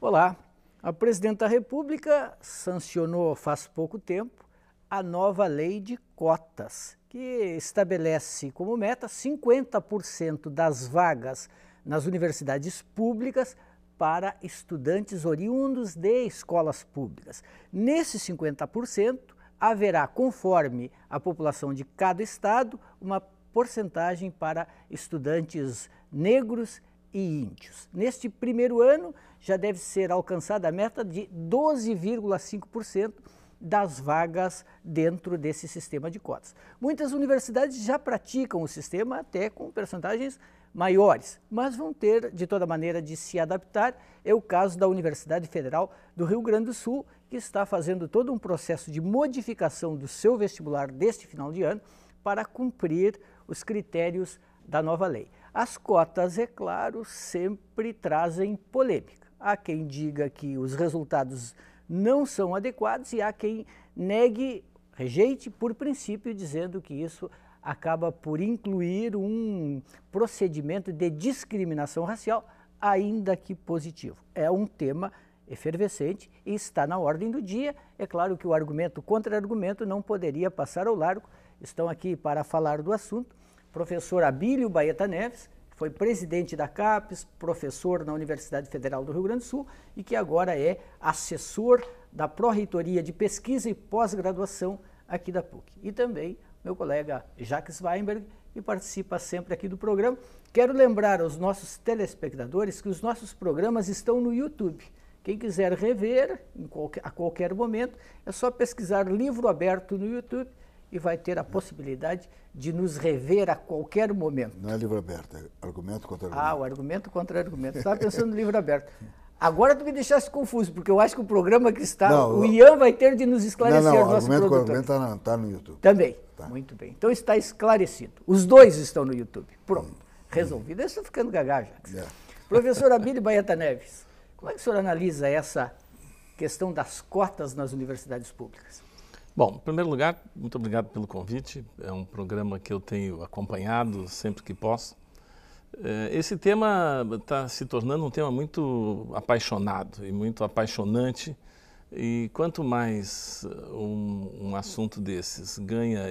Olá, a Presidente da República sancionou faz pouco tempo a nova lei de cotas, que estabelece como meta 50% das vagas nas universidades públicas para estudantes oriundos de escolas públicas. Nesses 50%, haverá, conforme a população de cada estado, uma porcentagem para estudantes negros e índios. Neste primeiro ano, já deve ser alcançada a meta de 12,5% das vagas dentro desse sistema de cotas. Muitas universidades já praticam o sistema até com percentagens maiores, mas vão ter, de toda maneira, de se adaptar. É o caso da Universidade Federal do Rio Grande do Sul, que está fazendo todo um processo de modificação do seu vestibular deste final de ano para cumprir os critérios da nova lei. As cotas, é claro, sempre trazem polêmica. Há quem diga que os resultados não são adequados e há quem negue, rejeite por princípio, dizendo que isso acaba por incluir um procedimento de discriminação racial, ainda que positivo. É um tema efervescente e está na ordem do dia. É claro que o argumento contra-argumento não poderia passar ao largo. Estão aqui para falar do assunto professor Abílio Baeta Neves, que foi presidente da CAPES, professor na Universidade Federal do Rio Grande do Sul e que agora é assessor da Pró-Reitoria de Pesquisa e Pós-Graduação aqui da PUC. E também meu colega Jacques Weinberg, que participa sempre aqui do programa. Quero lembrar aos nossos telespectadores que os nossos programas estão no YouTube. Quem quiser rever a qualquer momento, é só pesquisar Livro Aberto no YouTube e vai ter a possibilidade de nos rever a qualquer momento. Não é livro aberto, é argumento contra argumento. Ah, o argumento contra argumento. Estava pensando no livro aberto. Agora tu me deixaste confuso, porque eu acho que o programa que está... Não, o Ian vai ter de nos esclarecer, não, nosso argumento produtor. Com argumento está no YouTube. Também. Tá. Muito bem. Então está esclarecido. Os dois estão no YouTube. Pronto. Resolvido. Eu estou ficando gagá, Jacques. Professor Abílio Baeta Neves, como é que o senhor analisa essa questão das cotas nas universidades públicas? Bom, em primeiro lugar, muito obrigado pelo convite. É um programa que eu tenho acompanhado sempre que posso. Esse tema está se tornando um tema muito apaixonado e muito apaixonante. E quanto mais um assunto desses ganha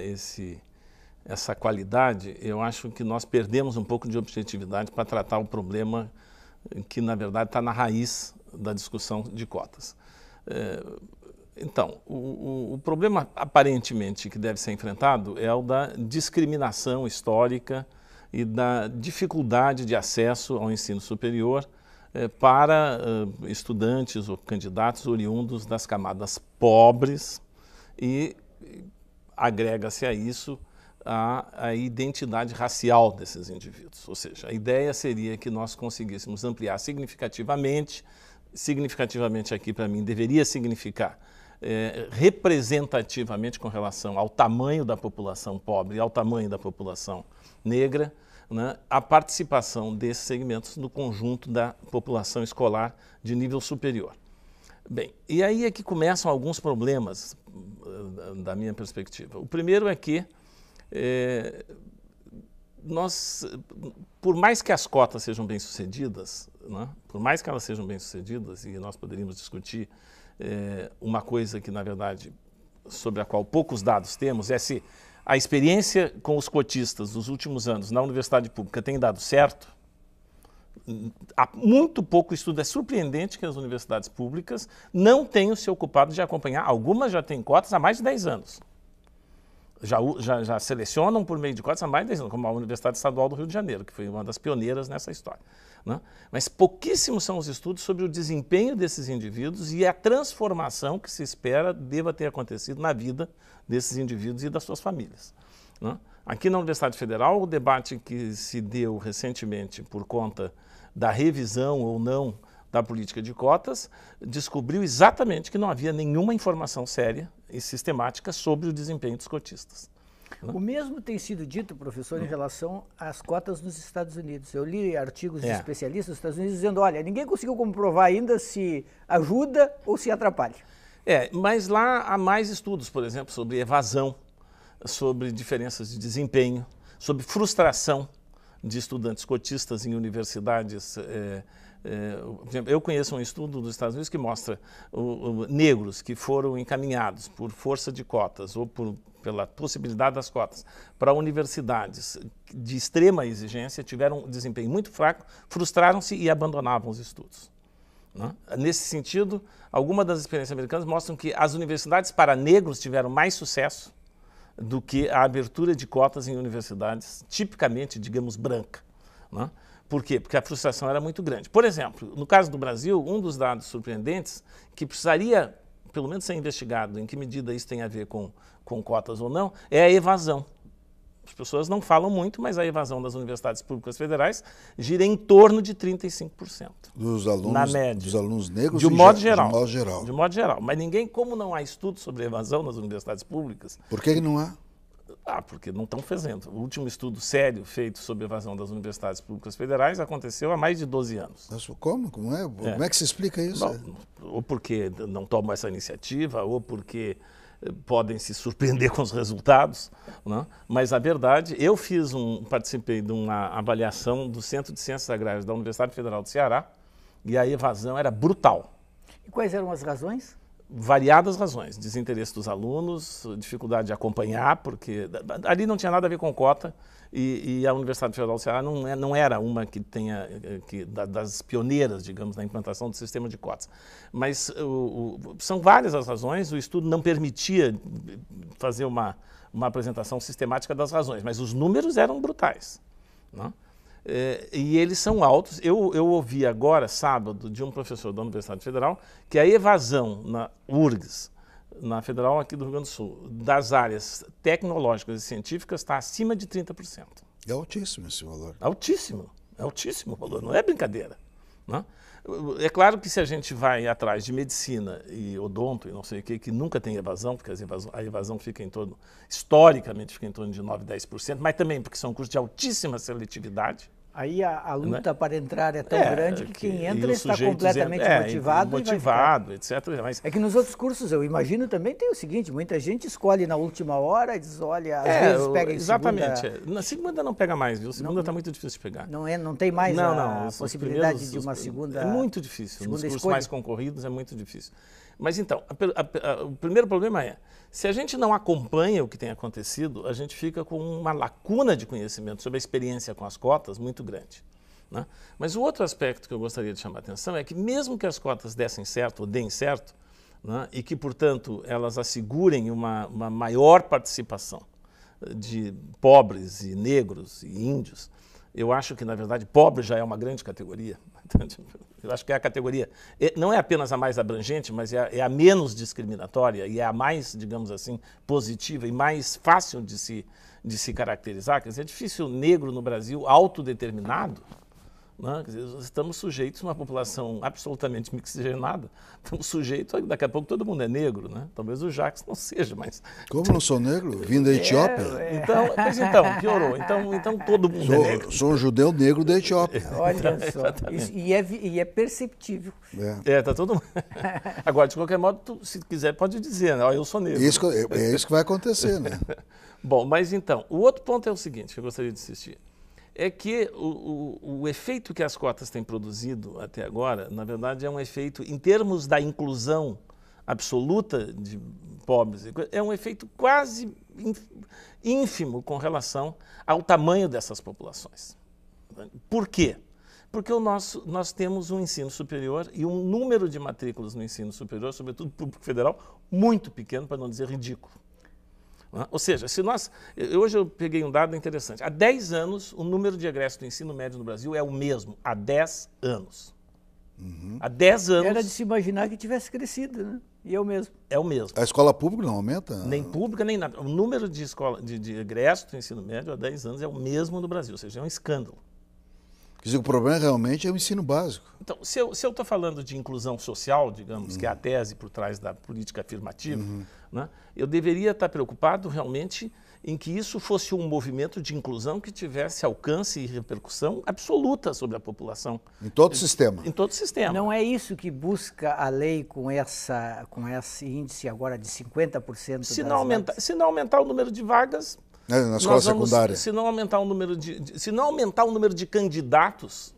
essa qualidade, eu acho que nós perdemos um pouco de objetividade para tratar o problema que, na verdade, está na raiz da discussão de cotas. Então, o problema aparentemente que deve ser enfrentado é o da discriminação histórica e da dificuldade de acesso ao ensino superior para estudantes ou candidatos oriundos das camadas pobres e agrega-se a isso a identidade racial desses indivíduos. Ou seja, a ideia seria que nós conseguíssemos ampliar significativamente aqui para mim deveria significar representativamente com relação ao tamanho da população pobre e ao tamanho da população negra, né, a participação desses segmentos no conjunto da população escolar de nível superior. Bem, e aí é que começam alguns problemas da minha perspectiva. O primeiro é que por mais que as cotas sejam bem-sucedidas, né, por mais que elas sejam bem-sucedidas, e nós poderíamos discutir uma coisa que, na verdade, sobre a qual poucos dados temos, é se a experiência com os cotistas dos últimos anos na universidade pública tem dado certo. Há muito pouco estudo. É surpreendente que as universidades públicas não tenham se ocupado de acompanhar. Algumas já têm cotas há mais de 10 anos. Já selecionam por meio de cotas há mais de 10 anos, como a Universidade Estadual do Rio de Janeiro, que foi uma das pioneiras nessa história, né? Mas pouquíssimos são os estudos sobre o desempenho desses indivíduos e a transformação que se espera deva ter acontecido na vida desses indivíduos e das suas famílias, né? Aqui na Universidade Federal, o debate que se deu recentemente por conta da revisão ou não da política de cotas, descobriu exatamente que não havia nenhuma informação séria e sistemática sobre o desempenho dos cotistas. O mesmo tem sido dito, professor, em relação às cotas nos Estados Unidos. Eu li artigos de especialistas dos Estados Unidos dizendo, olha, ninguém conseguiu comprovar ainda se ajuda ou se atrapalha. Mas lá há mais estudos, por exemplo, sobre evasão, sobre diferenças de desempenho, sobre frustração de estudantes cotistas em universidades Por exemplo, eu conheço um estudo dos Estados Unidos que mostra negros que foram encaminhados por força de cotas ou pela possibilidade das cotas para universidades de extrema exigência, tiveram um desempenho muito fraco, frustraram-se e abandonavam os estudos. Né? Nesse sentido, algumas das experiências americanas mostram que as universidades para negros tiveram mais sucesso do que a abertura de cotas em universidades tipicamente, digamos, branca. Né? Por quê? Porque a frustração era muito grande. Por exemplo, no caso do Brasil, um dos dados surpreendentes que precisaria, pelo menos, ser investigado em que medida isso tem a ver com cotas ou não, é a evasão. As pessoas não falam muito, mas a evasão das universidades públicas federais gira em torno de 35%. Dos alunos, na média. Dos alunos negros? De um modo geral. De modo geral. De modo geral. Mas como não há estudo sobre evasão nas universidades públicas... Por que não há? Porque não estão fazendo. O último estudo sério feito sobre evasão das universidades públicas federais aconteceu há mais de 12 anos. Mas como? Como é que se explica isso? Bom, ou porque não tomam essa iniciativa, ou porque podem se surpreender com os resultados, né? Mas a verdade, eu participei de uma avaliação do Centro de Ciências Agrárias da Universidade Federal do Ceará e a evasão era brutal. E quais eram as razões? Variadas razões, desinteresse dos alunos, dificuldade de acompanhar, porque ali não tinha nada a ver com cota e a Universidade Federal do Ceará não era uma que tenha, das pioneiras, digamos, na implantação do sistema de cotas. Mas são várias as razões, o estudo não permitia fazer uma apresentação sistemática das razões, mas os números eram brutais, né? E eles são altos. Eu ouvi agora, sábado, de um professor da Universidade Federal, que a evasão na URGS, na Federal aqui do Rio Grande do Sul, das áreas tecnológicas e científicas está acima de 30%. É altíssimo esse valor. Altíssimo o valor, não é brincadeira, né? É claro que se a gente vai atrás de medicina e odonto e não sei o que nunca tem evasão, porque a evasão fica historicamente fica em torno de 9%, 10%, mas também porque são cursos de altíssima seletividade. Aí a luta, né, para entrar é tão grande que quem entra está completamente motivado. etc. Mas... É que nos outros cursos, eu imagino, também tem o seguinte, muita gente escolhe na última hora e diz, olha, às vezes pega em exatamente, segunda... Na segunda não pega mais, viu? Segunda está muito difícil de pegar. Não tem mais a possibilidade de uma segunda... É muito difícil, nos cursos escolha. Mais concorridos é muito difícil. Mas então, o primeiro problema é, se a gente não acompanha o que tem acontecido, a gente fica com uma lacuna de conhecimento sobre a experiência com as cotas muito grande, né? Mas o outro aspecto que eu gostaria de chamar a atenção é que mesmo que as cotas dessem certo ou deem certo, né, e que, portanto, elas assegurem uma maior participação de pobres e negros e índios, eu acho que, na verdade, pobre já é uma grande categoria. Eu acho que é a categoria, não é apenas a mais abrangente, mas é a menos discriminatória e é a mais, digamos assim, positiva e mais fácil de se caracterizar. Quer dizer, é difícil o negro no Brasil autodeterminado, né? Quer dizer, estamos sujeitos a uma população absolutamente mixigenada, estamos sujeitos, daqui a pouco todo mundo é negro, né? Talvez o Jacques não seja, mas... Como não sou negro? Vim da Etiópia. Então, piorou. Então todo mundo é negro. Sou um judeu negro da Etiópia. Olha só, e é perceptível. Tá todo mundo... Agora, de qualquer modo, se quiser, pode dizer, né? Eu sou negro. É isso que vai acontecer, né? Bom, mas então, o outro ponto é o seguinte, que eu gostaria de insistir. É que o efeito que as cotas têm produzido até agora, na verdade, é um efeito, em termos da inclusão absoluta de pobres, é um efeito quase ínfimo com relação ao tamanho dessas populações. Por quê? Porque nós temos um ensino superior e um número de matrículas no ensino superior, sobretudo público federal, muito pequeno, para não dizer ridículo. Ou seja, hoje eu peguei um dado interessante. Há 10 anos, o número de egressos do ensino médio no Brasil é o mesmo. Há 10 anos. Uhum. Há 10 anos... Era de se imaginar que tivesse crescido, né? E é o mesmo. É o mesmo. A escola pública não aumenta? Nem pública, nem nada. O número de egressos do ensino médio há 10 anos é o mesmo no Brasil. Ou seja, é um escândalo. Quer dizer, o problema realmente é o ensino básico. Então, se eu estou falando de inclusão social, digamos, que é a tese por trás da política afirmativa, né, eu deveria estar preocupado realmente em que isso fosse um movimento de inclusão que tivesse alcance e repercussão absoluta sobre a população. Em todo o sistema. Em todo o sistema. Não é isso que busca a lei com esse índice agora de 50% se não aumentar o número de vagas, Na escola secundária. Se não aumentar o número de candidatos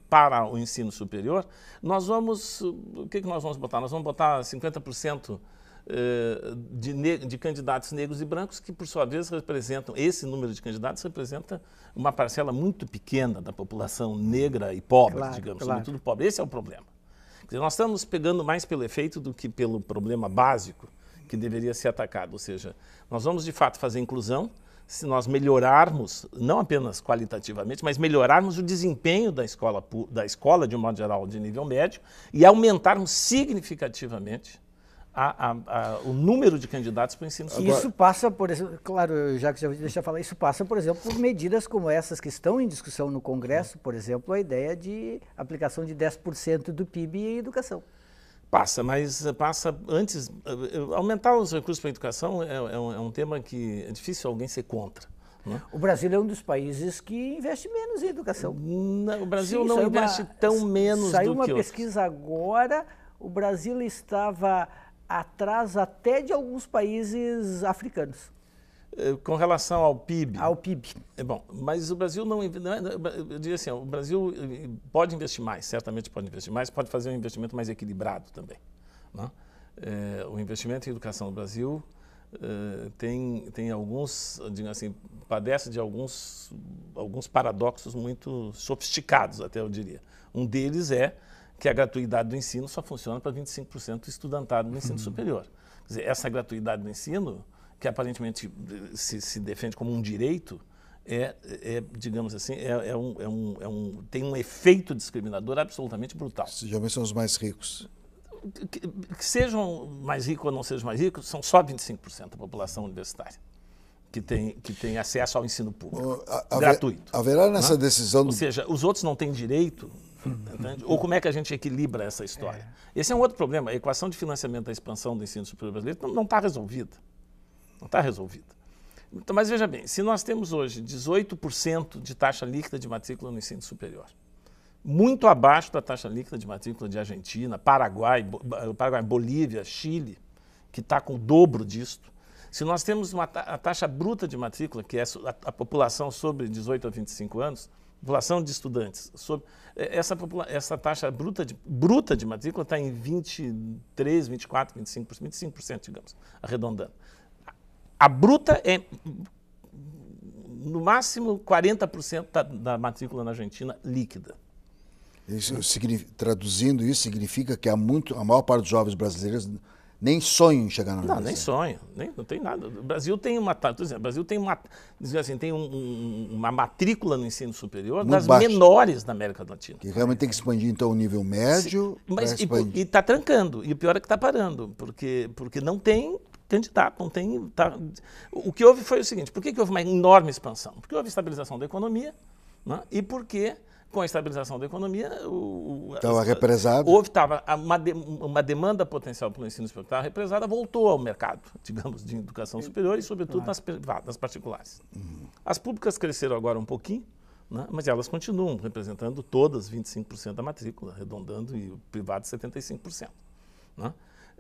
para o ensino superior, nós vamos... O que nós vamos botar? Nós vamos botar 50% de candidatos negros e brancos, que por sua vez representam, esse número de candidatos representa uma parcela muito pequena da população negra e pobre, digamos, sobretudo pobre. Esse é o problema. Quer dizer, nós estamos pegando mais pelo efeito do que pelo problema básico que deveria ser atacado. Ou seja, nós vamos de fato fazer inclusão se nós melhorarmos, não apenas qualitativamente, mas melhorarmos o desempenho da escola de um modo geral, de nível médio, e aumentarmos significativamente o número de candidatos para o ensino superior. Isso passa, por exemplo, claro, já que deixa eu falar, isso passa, por exemplo, por medidas como essas que estão em discussão no Congresso, por exemplo, a ideia de aplicação de 10% do PIB em educação. Passa, mas passa antes... Aumentar os recursos para a educação é um tema que é difícil alguém ser contra. Né? O Brasil é um dos países que investe menos em educação. Não, o Brasil não investe tão menos do que Saiu uma outros. pesquisa agora, o Brasil estava atrás até de alguns países africanos. Com relação ao PIB. Ao PIB. Bom, mas o Brasil não... Eu diria assim, o Brasil pode investir mais, certamente pode investir mais, pode fazer um investimento mais equilibrado também. Né? O investimento em educação no Brasil tem alguns, digamos assim, padece de alguns paradoxos muito sofisticados, até eu diria. Um deles é que a gratuidade do ensino só funciona para 25% do estudantado no ensino superior. Quer dizer, essa gratuidade do ensino, que aparentemente se defende como um direito, digamos assim, tem um efeito discriminador absolutamente brutal. Geralmente são os mais ricos. Que sejam mais ricos ou não sejam mais ricos, são só 25% da população universitária que tem acesso ao ensino público, gratuito. Haverá nessa decisão... Ou seja, os outros não têm direito, entende? Ou como é que a gente equilibra essa história? Esse é um outro problema. A equação de financiamento da expansão do ensino superior brasileiro não está resolvida. Não está resolvida. Então, mas veja bem, se nós temos hoje 18% de taxa líquida de matrícula no ensino superior, muito abaixo da taxa líquida de matrícula de Argentina, Paraguai, Bolívia, Chile, que está com o dobro disto, se nós temos a taxa bruta de matrícula, que é a população sobre 18 a 25 anos, população de estudantes, essa taxa bruta de matrícula está em 23, 24, 25%, digamos, arredondando. A bruta é, no máximo, 40% da matrícula na Argentina líquida. Traduzindo isso, significa que a maior parte dos jovens brasileiros nem sonham em chegar na universidade. Não, nem sonham, não tem nada. O Brasil tem uma matrícula no ensino superior muito das baixa, menores da América Latina. Que realmente tem que expandir, então, o nível médio. E está trancando. E o pior é que está parando, porque não tem candidato, não tem... O que houve foi o seguinte, por que houve uma enorme expansão? Porque houve estabilização da economia, né? E porque, com a estabilização da economia... Estava represado. Estava uma demanda potencial pelo ensino superior, estava represada, voltou ao mercado, digamos, de educação superior e, sobretudo, nas particulares. As públicas cresceram agora um pouquinho, né? Mas elas continuam representando todas 25% da matrícula, arredondando, e o privado 75%. Né?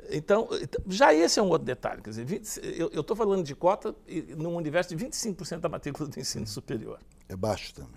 Então, já esse é um outro detalhe. Quer dizer, eu estou falando de cota num universo de 25% da matrícula do ensino superior. É baixo também.